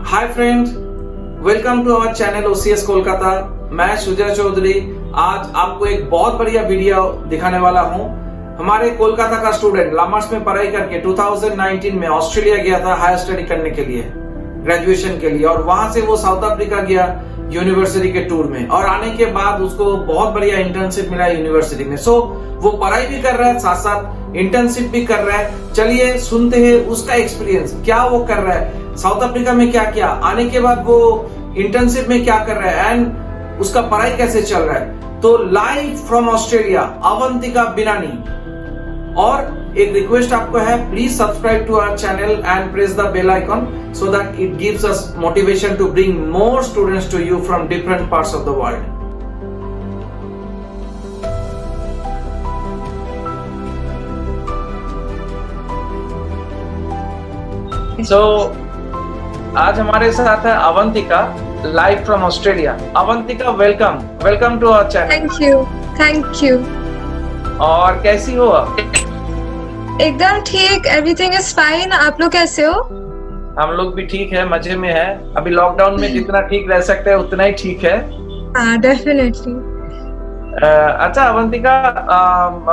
Hi friends, welcome to our channel OCS Kolkata. मैं सुजय चौधरी आज आपको एक बहुत बढ़िया वीडियो दिखाने वाला हूं। हमारे कोलकाता का स्टूडेंट लामर्स में पढ़ाई करके 2019 में ऑस्ट्रेलिया गया था हायर स्टडी करने के लिए, ग्रेजुएशन के लिए, और वहां से वो साउथ अफ्रीका गया यूनिवर्सिटी के टूर में, और आने के बाद उसको बहुत बढ़िया इंटर्नशिप मिला यूनिवर्सिटी में। सो वो पढ़ाई भी कर रहा है, साथ साथ इंटर्नशिप भी कर रहा है। चलिए सुनते हैं उसका एक्सपीरियंस, क्या वो कर रहा है, साउथ अफ्रीका में क्या किया, आने के बाद वो इंटर्नशिप में क्या कर रहा है, एंड उसका पढ़ाई कैसे चल रहा है। तो live from Australia Avantika Binani. और एक रिक्वेस्ट आपको है, please subscribe to our channel and press the bell icon so that it gives us motivation to bring more students to you from different parts of the world. So आज हमारे साथ है Avantika live from Australia. Avantika, welcome to our channel. Thank you. और कैसी हो आप? एकदम ठीक, एवरीथिंग इज फाइन। आप लोग कैसे हो? हम लोग भी ठीक है, मजे में है। अभी लॉकडाउन में जितना ठीक रह सकते हैं उतना ही ठीक है। हाँ, डेफिनेटली। अच्छा अवंतिका,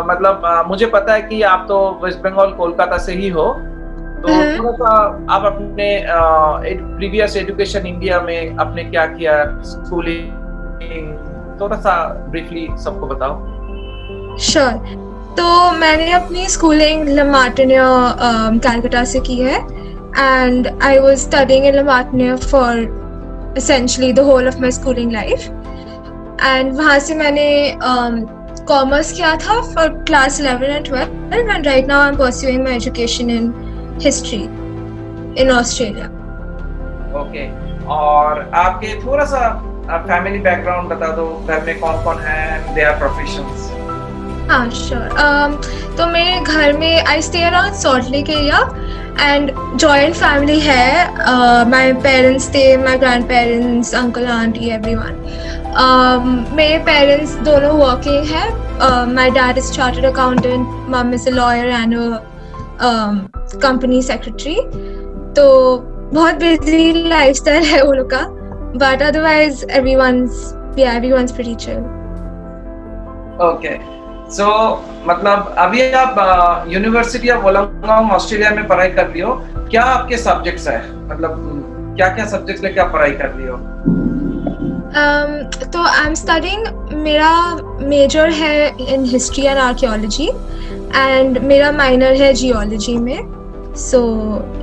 मतलब मुझे पता है कि आप तो वेस्ट बंगाल कोलकाता से ही हो, तो थोड़ा सा आप अपने प्रीवियस एजुकेशन इंडिया में आपने क्या किया, स्कूलिंग, थोड़ा सा ब्रीफली सबको बताओ। श्योर। तो मैंने अपनी स्कूलिंग लमार्टिनिया कलकत्ता से की है, and I was studying in La Martiniere for essentially the whole of my schooling life. And वहाँ से मैंने कॉमर्स किया था for class 11 and 12, and right now I'm pursuing my education in history in Australia. Okay. और आपके थोड़ा सा family background बता दो, घर में कौन कौन है, their professions। हाँ, श्योर। तो मेरे घर में I stay around Salt Lake area and joint family है। माय पेरेंट्स थे, my grandparents, uncle aunty, everyone. मेरे पेरेंट्स दोनों वर्किंग हैं। My dad is chartered accountant, mum is a lawyer and company secretary. तो बहुत बिजी लाइफस्टाइल है वो लोग का, but otherwise everyone's pretty chill. Okay. So मतलब अभी आप यूनिवर्सिटी ऑफ वोllongong ऑस्ट्रेलिया में पढ़ाई कर रही हो। क्या आपके सब्जेक्ट्स है, मतलब क्या क्या सब्जेक्ट्स लेके आप पढ़ाई कर रही हो? तो आई एम स्टडिंग, मेरा मेजर है in history and archaeology and मेरा माइनर है जियोलॉजी में। So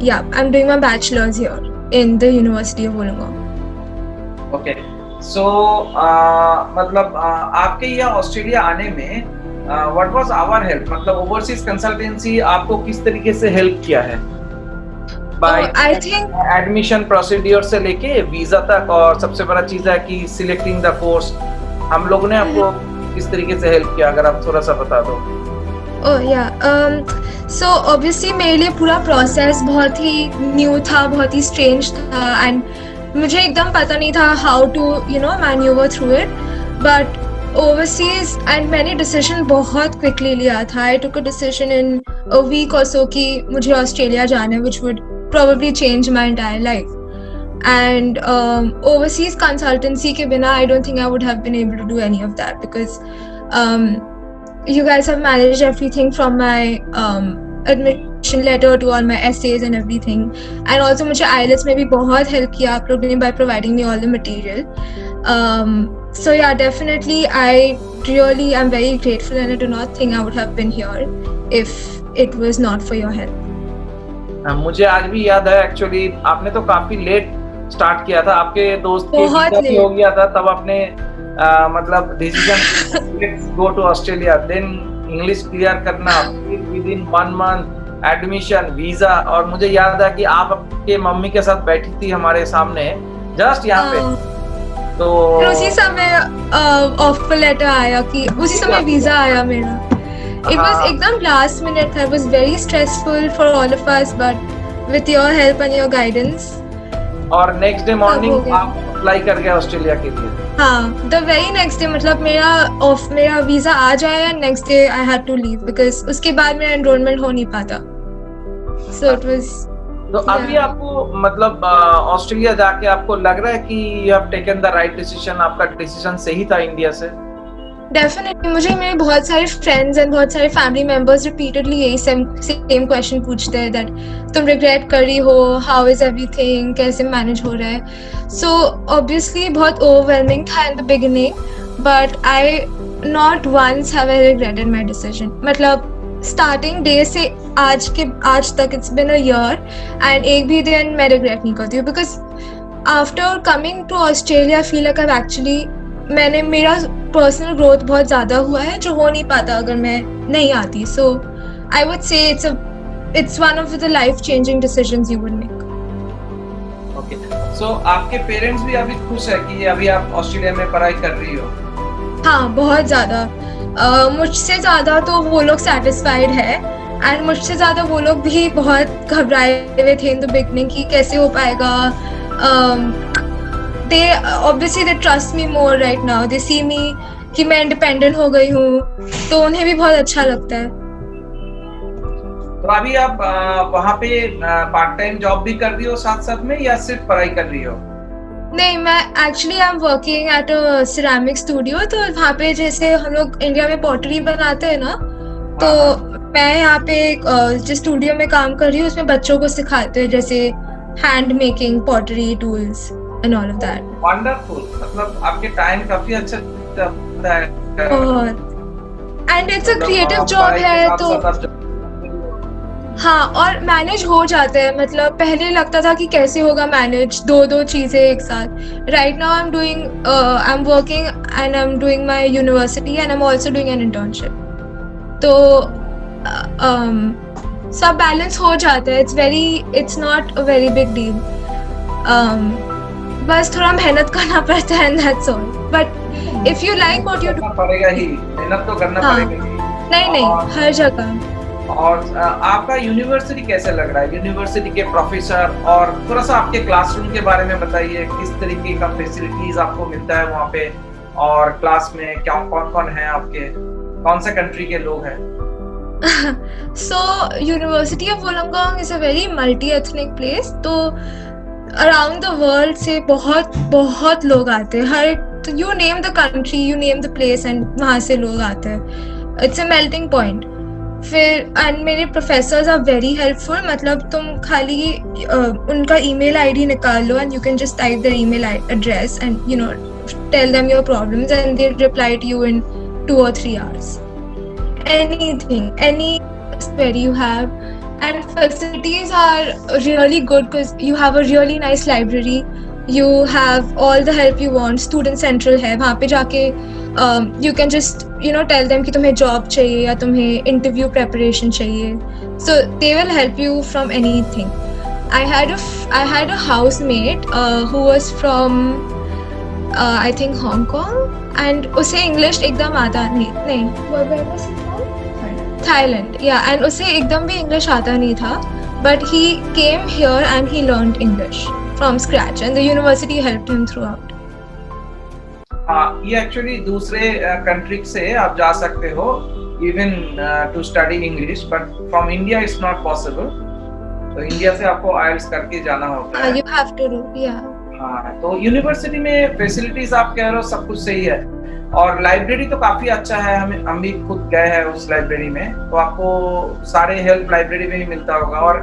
yeah I am doing my bachelors here in the University of Wollongong. Okay. So मतलब आपके यहाँ ऑस्ट्रेलिया आने में व्हाट वाज आवर हेल्प, मतलब ओवरसीज कंसल्टेंसी आपको किस तरीके से हेल्प किया है? By I think admission procedure से लेके वीजा तक, और सबसे बड़ा चीज है कि सिलेक्टिंग द कोर्स, हम लोगों ने आपको किस तरीके से हेल्प किया, अगर आप थोड़ा सा बता दो। सो ऑब्वियसली मेरे लिए पूरा प्रोसेस बहुत ही न्यू था, बहुत ही स्ट्रेंज था, एंड मुझे एकदम पता नहीं था how to manoeuvre through it. But overseas and मैंने डिसीजन बहुत क्विकली लिया था। आई टुक a decision in a week और सो कि मुझे ऑस्ट्रेलिया जाना है, which would probably change my entire life. And overseas consultancy के बिना I don't think I would have been able to do any of that, because you guys have managed everything from my admission letter to all my essays and everything, and also मुझे IELTS में भी बहुत help किया आप लोगों ने by providing me all the material. So yeah, definitely I really am very grateful, and I do not think I would have been here if it was not for your help. मुझे आज भी याद है, actually आपने तो काफी let start किया था, आपके दोस्त के वीजा भी हो गया था, तब आपने मतलब decision let's go to Australia, then English clear करना, फिर within 1 month admission, visa. और मुझे याद है कि आप आपके मम्मी के साथ बैठी थी हमारे सामने जस्ट यहाँ पे, तो उसी समय ऑफर लेटर आया कि उसी समय वीजा आया मेरा। It was एकदम last minute था, it was very stressful for all of us, but with your help and your guidance. और नेक्स्ट डे मॉर्निंग आप अप्लाई कर गए ऑस्ट्रेलिया के लिए? हाँ, द वेरी नेक्स्ट डे, मतलब मेरा वीजा आ जाए and next day I had to leave, because उसके बाद मेरा एनरोलमेंट हो नहीं पाता। सो इट वाज तो अभी Yeah. आपको मतलब ऑस्ट्रेलिया जाके आपको लग रहा है कि you have taken the right decision, आपका डिसीजन सही था इंडिया से? डेफिनेटली मुझे मेरे बहुत सारे फ्रेंड्स एंड बहुत सारे फैमिली मेंबर्स रिपीटेडली यही सेम क्वेश्चन पूछते हैं दैट तुम रिग्रेट कर रही हो, हाउ इज एवरीथिंग, कैसे मैनेज हो रहा है. सो ऑब्वियसली बहुत ओवरवेलमिंग था in the beginning, but I not once have I regretted my decision. मतलब स्टार्टिंग डे से आज तक it's been a year and एक भी दिन मैं रिग्रेट नहीं करती हूँ, because after coming to Australia I feel like I actually मेरा पर्सनल ग्रोथ बहुत ज़्यादा हुआ है जो हो नहीं पाता अगर मैं नहीं आती. So I would say it's one of the life changing decisions you would make. Okay, so आपके पेरेंट्स भी अभी खुश है कि अभी आप ऑस्ट्रेलिया में पढ़ाई कर रही हो? हाँ, बहुत ज़्यादा. मुझसे ज़्यादा तो वो लोग सेटिस्फाइड है एंड मुझसे ज़्यादा वो लोग भी बहुत घबराए हुए थे इन द बिगनिंग कि कैसे हो पाएगा. they obviously they trust me more right now. They see me कि मैं इंडिपेंडेंट हो गई हूँ, तो उन्हें भी बहुत अच्छा लगता है. तो अभी आप वहाँ पे पार्ट टाइम जॉब भी कर रही हो साथ साथ में, या सिर्फ पढ़ाई कर रही हो? नहीं, मैं actually I am working at a ceramic studio. तो वहाँ पे जैसे हम लोग इंडिया में पॉटरी बनाते हैं ना, तो मैं यहाँ पे जो स्टूडियो में काम कर रही हूँ उसमें बच्चों को सिखाते हैं जैसे hand making pottery tools and all of that. Wonderful. मतलब आपके टाइम काफी अच्छा जाता है. बहुत. And it's a creative job है तो हाँ, और मैनेज हो जाता है. मतलब पहले लगता था कि कैसे होगा मैनेज दो चीजें एक साथ. Right now I am working and I am doing my university and I am also doing an internship. तो सब बैलेंस हो जाता है. It's not a very big deal. बस थोड़ा मेहनत करना पड़ता है and that's all. But if you like what you do, पड़ेगा ही, मेहनत तो करना पड़ेगा ही. नहीं हर जगह. और आपका यूनिवर्सिटी कैसे लग रहा है? यूनिवर्सिटी के प्रोफेसर और थोड़ा सा आपके क्लासरूम के बारे में बताइए. किस तरीके का फैसिलिटीज आपको मिलता है वहाँ पे, और क्लास में क्या कौन है आपके, कौन से कंट्री के लोग हैं? So University of Wollongong is a very multi-ethnic place. तो अराउंड द वर्ल्ड से बहुत लोग आते हैं. हर you name the country, you name the place and वहाँ से लोग आते हैं. It's a melting point. फिर एंड मेरे प्रोफेसर्स आर वेरी हेल्पफुल. मतलब तुम खाली उनका ईमेल आईडी निकाल लो and you can just type their email address and you know tell them your problems and they reply to you in 2 or 3 hours. Any query you have. And facilities are really good because you have a really nice library. You have all the help you want. Student Central है वहाँ पे जाके you can just tell them कि तुम्हें job चाहिए या तुम्हें interview preparation चाहिए. So they will help you from anything. I had a housemate who was from I think Hong Kong and उसे English एकदम आता नहीं. Where was he from? Thailand, yeah, and उसे एकदम भी इंग्लिश आता नहीं था, but he came here and he learned English from scratch and the university helped him throughout. ये एक्चुअली दूसरे कंट्री से आप जा सकते हो even to study English, but from India it's not possible. तो इंडिया से आपको IELTS करके जाना होता है. You have to do, yeah. हाँ, तो यूनिवर्सिटी में फैसिलिटीज आप कह रहे हो सब कुछ सही है, और लाइब्रेरी तो काफी अच्छा है. हम भी खुद गए हैं उस लाइब्रेरी में, तो आपको सारे हेल्प लाइब्रेरी में ही मिलता होगा. और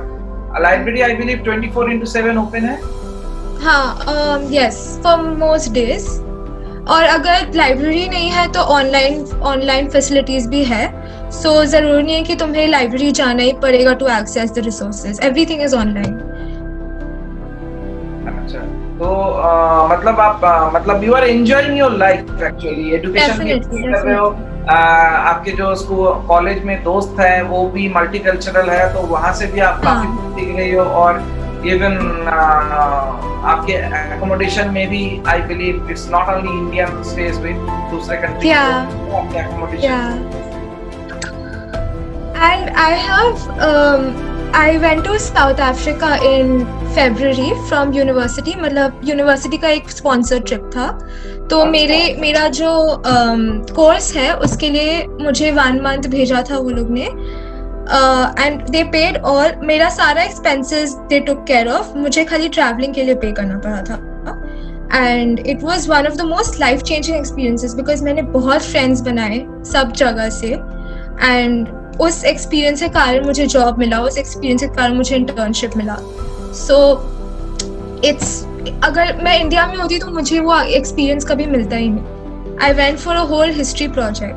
लाइब्रेरी आई बिलीव 24/7 ओपन है. हाँ, यस, फॉर मोस्ट डेज. और अगर लाइब्रेरी नहीं है तो ऑनलाइन फैसिलिटीज भी है. सो जरूरी नहीं है कि तुम्हें लाइब्रेरी जाना ही पड़ेगा to access the resources. Everything is online. अच्छा, तो मतलब आप मतलब you are enjoying your life actually. Education भी कर रहे हो. आपके जो स्कूल कॉलेज में दोस्त है वो भी मल्टीकल्चरल है, तो वहाँ से भी आप काफी कुछ सीख रही हो. और इवन आपके एकोमोडेशन में भी I believe it's not only Indian stage with दूसरे कंट्री के accommodation. And I went to South Africa in February from university. मतलब यूनिवर्सिटी का एक स्पॉन्सर ट्रिप था. तो मेरा जो कोर्स है उसके लिए मुझे 1 month भेजा था वो लोग ने. एंड दे पेड ऑल, मेरा सारा expenses they took care of, मुझे खाली ट्रैवलिंग के लिए पे करना पड़ा था. And it was one of the most life changing experiences because मैंने बहुत फ्रेंड्स बनाए सब जगह से. एंड उस एक्सपीरियंस के कारण मुझे जॉब मिला, उस एक्सपीरियंस के कारण मुझे इंटर्नशिप मिला. सो इट्स, अगर मैं इंडिया में होती तो मुझे वो एक्सपीरियंस कभी मिलता ही नहीं. I went for a whole history project.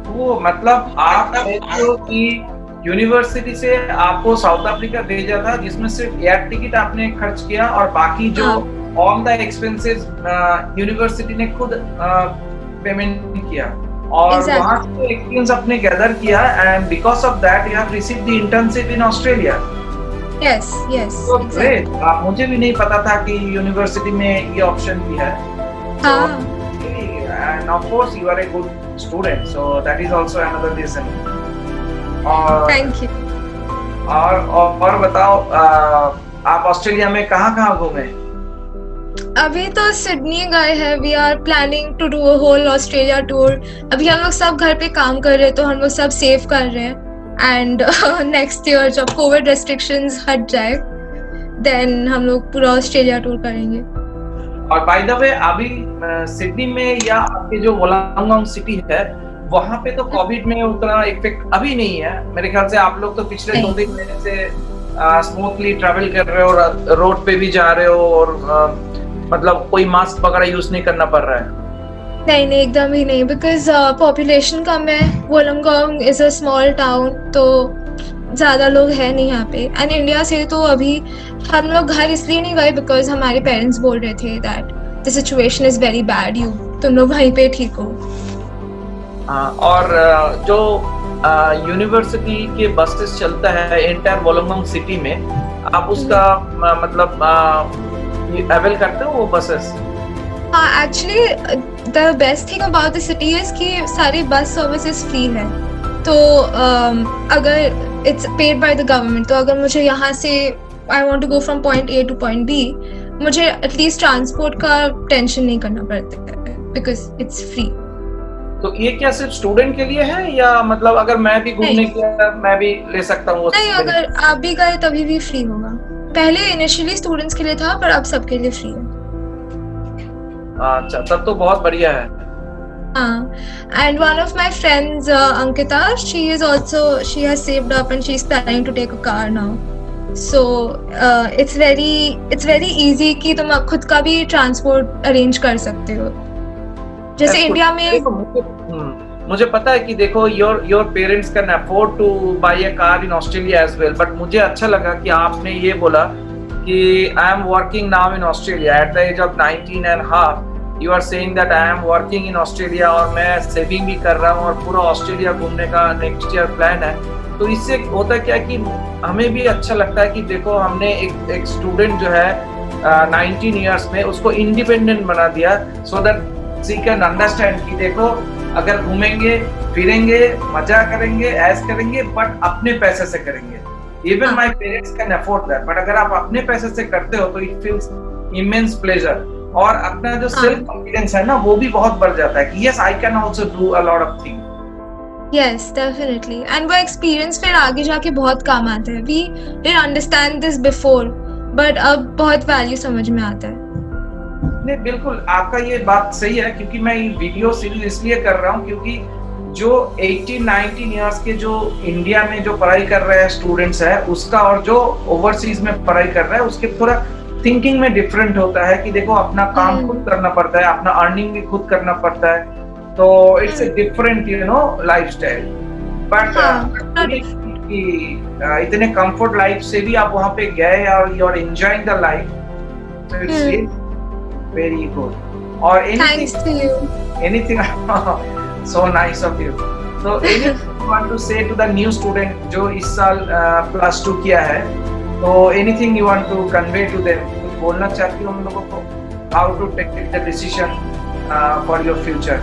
वो मतलब आप कहते हो कि यूनिवर्सिटी से आपको साउथ अफ्रीका भेजा था जिसमें सिर्फ एयर टिकट आपने खर्च किया और बाकी जो ऑल द एक्सपेंसेस यूनिवर्सिटी ने खुद पेमेंट किया और वहां से एक्सपीरियंस आपने गैदर किया and because of that you have received the internship in Australia. Yes yes, great. मुझे भी नहीं पता था कि यूनिवर्सिटी में ये ऑप्शन भी है. And of course you are a good student, so that is also another reason. Thank you. और बताओ, आप ऑस्ट्रेलिया में कहाँ घूमे? अभी तो सिडनी गए हैं. We are planning to do a whole Australia tour. अभी हम लोग सब घर पे काम कर रहे हैं तो हम लोग सब सेव कर रहे हैं. एंड नेक्स्ट ईयर जब कोविड रेस्ट्रिक्शंस हट जाए देन हम लोग पूरा ऑस्ट्रेलिया टूर करेंगे. और बाय द वे अभी सिडनी में या आपके जो वोलांगोंग सिटी है वहाँ पे तो कोविड में उतना इफेक्ट अभी नहीं है मेरे ख्याल से. आप लोग तो पिछले 2-3 महीने से स्मूथली ट्रैवल कर रहे हो और रोड पे भी जा रहे हो और मतलब कोई मास्क वगैरह यूज नहीं करना पड़ रहा है. नहीं एकदम ही नहीं, बिकॉज पॉपुलेशन कम है. वोलांगोंग इज अ स्मॉल टाउन, तो ज्यादा लोग हैं नहीं यहाँ पे. एंड इंडिया से तो अभी हम लोग घर इसलिए नहीं गए बिकॉज हमारे पेरेंट्स बोल रहे थे that the situation is very bad, तुम लोग वहीं पे ठीक हो. और जो यूनिवर्सिटी के बसेस चलता है एंटायर वोलांगोंग सिटी में, आप उसका मतलब अवेल करते हो वो बसेस? हाँ, actually the best thing about the city is कि सारी बस सर्विसेज फ्री है. तो अगर it's paid by the government, तो अगर मुझे यहाँ से I want to go from point A to point B, मुझे एटलीस्ट ट्रांसपोर्ट का टेंशन नहीं करना पड़ता है बिकॉज इट्स फ्री. तो ये क्या सिर्फ स्टूडेंट के लिए है या मतलब अगर मैं भी घूमने के मैं भी ले सकता हूँ? नहीं, अगर आप भी गए तभी भी फ्री होगा. पहले इनिशियली स्टूडेंट्स के लिए था पर अब सबके लिए फ्री है. अच्छा, तब तो बहुत बढ़िया है. And one of my friends, Ankita, she has saved up and she's planning to take a car now. So it's very easy कि तुम खुद का भी ट्रांसपोर्ट अरेंज कर सकते हो. जैसे इंडिया में मुझे पता है कि देखो your parents can afford to buy a car in Australia as well, but मुझे अच्छा लगा कि आपने ये बोला कि I am working now in Australia at the age of 19 and half. You are saying that I am working in Australia और मैं सेविंग भी कर रहा हूँ और पूरा ऑस्ट्रेलिया घूमने का नेक्स्ट ईयर प्लान है. तो इससे होता क्या कि हमें भी अच्छा लगता है कि देखो हमने एक स्टूडेंट जो है 19 ईयर्स में उसको इंडिपेंडेंट बना दिया, so that she can understand कि देखो अगर घूमेंगे फिरेंगे मजा करेंगे ऐश करेंगे बट अपने पैसे से करेंगे. Even my parents can afford that, but अगर आप अपने पैसे से करते हो तो इट फील्स इमेंस प्लेजर और अपना जो सेल्फ कॉन्फिडेंस है ना वो भी बहुत बढ़ जाता है कि yes I can also do a lot of thing. Yes definitely. And वो एक्सपीरियंस फिर आगे जाके बहुत काम आता है. We didn't understand this before but अब बहुत वैल्यू समझ में आता है. नहीं बिल्कुल आपका ये बात सही है, क्योंकि मैं ये वीडियो सीरीज इसलिए कर रहा हूँ क्योंकि जो 18-19 इयर्स के जो इंडिया में जो पढ़ाई कर रहे हैं स्टूडेंट्स है उसका और जो ओवरसीज में पढ़ाई कर रहे हैं उसके थोड़ा थिंकिंग में डिफरेंट होता है कि देखो अपना काम खुद करना पड़ता है, अपना अर्निंग भी खुद करना पड़ता है, तो it's a different lifestyle. But इतने कंफर्ट लाइफ से भी आप वहाँ पे गए और you are enjoying the life, so it's very good. और anything so nice of you. So anything you want to say to the new student जो इस साल +2 किया है, तो anything you want to convey to them, कुछ बोलना चाहती हो उन लोगों को, how to take the decision for your future?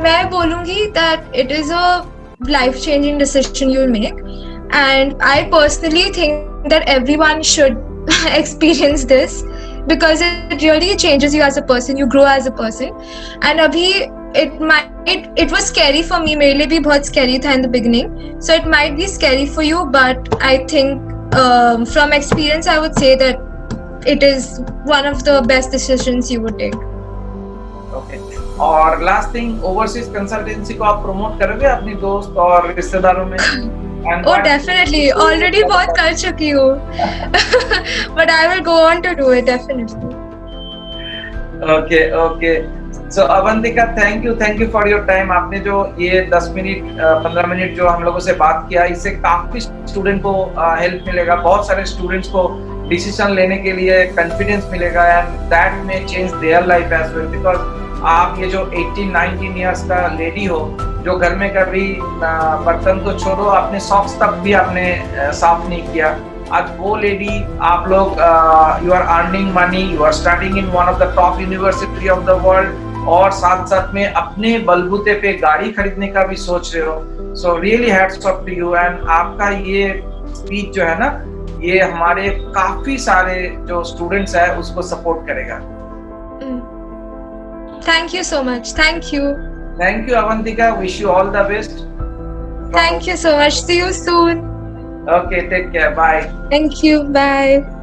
मैं बोलूँगी that it is a life changing decision you'll make, and I personally think that everyone should experience this because it really changes you as a person, you grow as a person. And अभी it was scary for me. मेरे लिए भी बहुत scary था in the beginning. So it might be scary for you, but I think from experience I would say that it is one of the best decisions you would take. Okay, और last thing, overseas consultancy को आप promote करोगे अपनी दोस्त और रिश्तेदारों में? Oh, definitely. Already बहुत कर चुकी हूँ. But I will go on to do it definitely. Okay. So Avantika, thank you for your time. आपने जो ये 10 मिनट 15 मिनट जो हम लोगों से बात किया, इससे काफी स्टूडेंट को हेल्प मिलेगा. बहुत सारे स्टूडेंट्स को डिसीजन लेने के लिए कॉन्फिडेंस मिलेगा, and that may change their life as well. Because आप ये जो 18-19 इयर्स का लेडी हो, जो घर में कभी बर्तन तो छोड़ो, अपने सॉक्स तक भी आपने साफ नहीं किया, आज वो लेडी, आप लोग you are earning money, you are studying in one of the top university of the world, और साथ साथ में अपने बलबूते पे गाड़ी खरीदने का भी सोच रहे हो. So really hats off to you. And आपका ये स्पीच जो है ना, ये हमारे काफी सारे जो स्टूडेंट्स है उसको सपोर्ट करेगा. Thank you so much. Thank you. Thank you, Avantika. Wish you all the best. Thank you so much. See you soon. Okay, take care. Bye. Thank you. Bye.